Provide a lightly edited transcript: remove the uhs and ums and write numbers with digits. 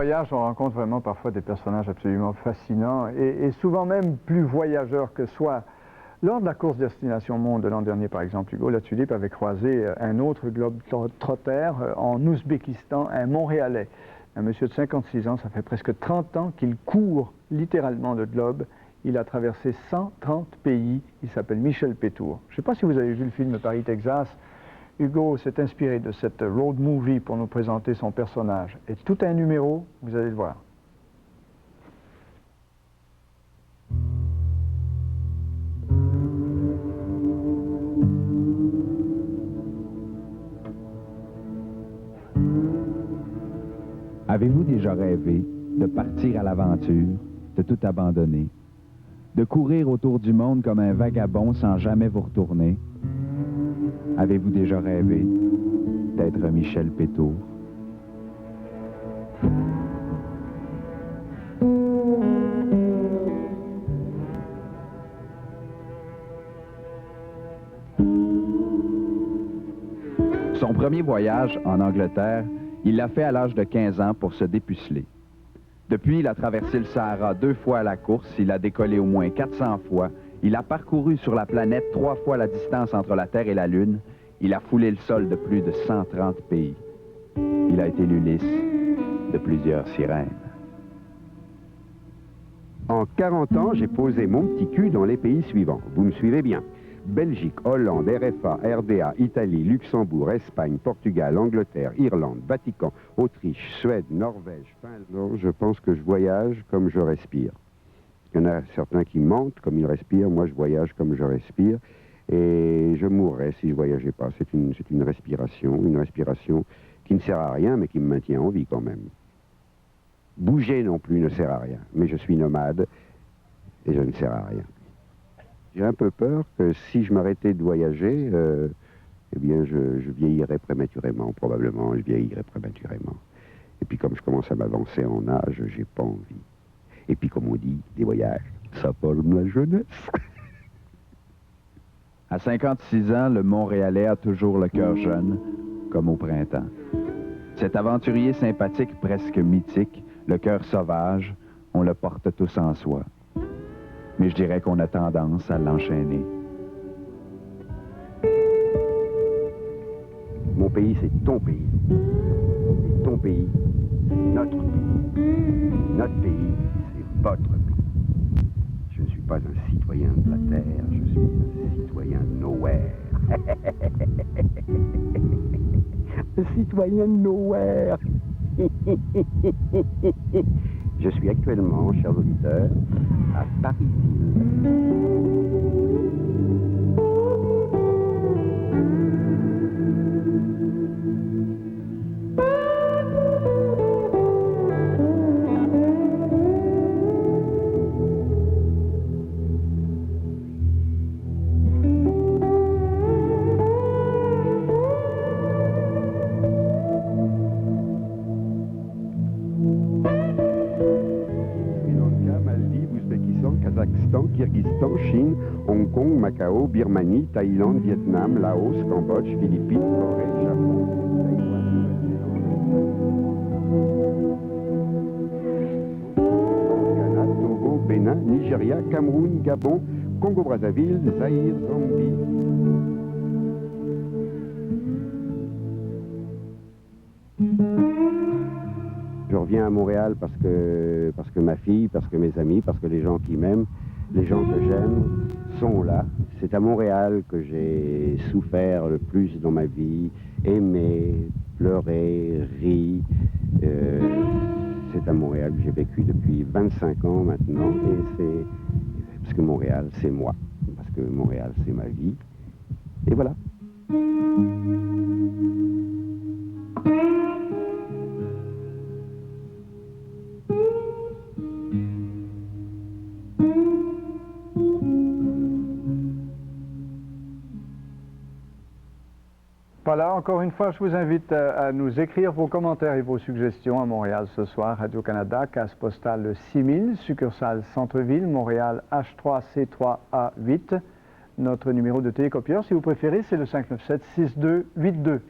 Voyage, on rencontre vraiment parfois des personnages absolument fascinants et souvent même plus voyageurs que soi. Lors de la course Destination Monde de l'an dernier, par exemple, Hugo Latulippe avait croisé un autre globe-trotter en Ouzbékistan, un Montréalais. Un monsieur de 56 ans, ça fait presque 30 ans qu'il court littéralement le globe. Il a traversé 130 pays. Il s'appelle Michel Pétour. Je ne sais pas si vous avez vu le film Paris, Texas. Hugo s'est inspiré de cette road movie pour nous présenter son personnage. Et tout un numéro, vous allez le voir. Avez-vous déjà rêvé de partir à l'aventure, de tout abandonner, de courir autour du monde comme un vagabond sans jamais vous retourner? Avez-vous déjà rêvé d'être Michel Pétour? Son premier voyage en Angleterre, il l'a fait à l'âge de 15 ans pour se dépuceler. Depuis, il a traversé le Sahara 2 fois à la course, il a décollé au moins 400 fois, il a parcouru sur la planète 3 fois la distance entre la Terre et la Lune, il a foulé le sol de plus de 130 pays. Il a été l'Ulysse de plusieurs sirènes. En 40 ans, j'ai posé mon petit cul dans les pays suivants. Vous me suivez bien? Belgique, Hollande, RFA, RDA, Italie, Luxembourg, Espagne, Portugal, Angleterre, Irlande, Vatican, Autriche, Suède, Norvège, Finlande. Je pense que je voyage comme je respire. Il y en a certains qui mentent comme ils respirent. Moi, je voyage comme je respire. Et je mourrais si je ne voyageais pas. C'est une respiration qui ne sert à rien, mais qui me maintient en vie quand même. Bouger non plus ne sert à rien. Mais je suis nomade et je ne sers à rien. J'ai un peu peur que si je m'arrêtais de voyager, eh bien, je vieillirais prématurément, probablement, je vieillirais prématurément. Et puis, comme je commence à m'avancer en âge, j'ai pas envie. Et puis, comme on dit, des voyages, ça forme la jeunesse. À 56 ans, le Montréalais a toujours le cœur jeune, comme au printemps. Cet aventurier sympathique, presque mythique, le cœur sauvage, on le porte tous en soi. Mais je dirais qu'on a tendance à l'enchaîner. Mon pays, c'est ton pays. Et ton pays, c'est notre pays. Notre pays, c'est votre pays. Je ne suis pas un citoyen de la Terre, je suis un citoyen de nowhere. Un citoyen de nowhere. Je suis actuellement, chers auditeurs, à Paris-Ville. Kazakhstan, Kyrgyzstan, Chine, Hong Kong, Macao, Birmanie, Thaïlande, Vietnam, Laos, Cambodge, Philippines, Corée, Japon, Taïwan, Nouvelle-Zélande, Ghana, Togo, Bénin, Nigeria, Cameroun, Gabon, Congo-Brazzaville, Zaïre, Zambie. Je reviens à Montréal parce que ma fille, parce que mes amis, parce que les gens qui m'aiment, les gens que j'aime sont là. C'est à Montréal que j'ai souffert le plus dans ma vie, aimé, pleuré, ri. C'est à Montréal que j'ai vécu depuis 25 ans maintenant, et c'est parce que Montréal, c'est moi, parce que Montréal, c'est ma vie. Et voilà. Voilà, encore une fois, je vous invite à nous écrire vos commentaires et vos suggestions à Montréal ce soir, Radio-Canada, case postale 6000, succursale Centre-Ville, Montréal H3C3A8. Notre numéro de télécopieur, si vous préférez, c'est le 597-6282.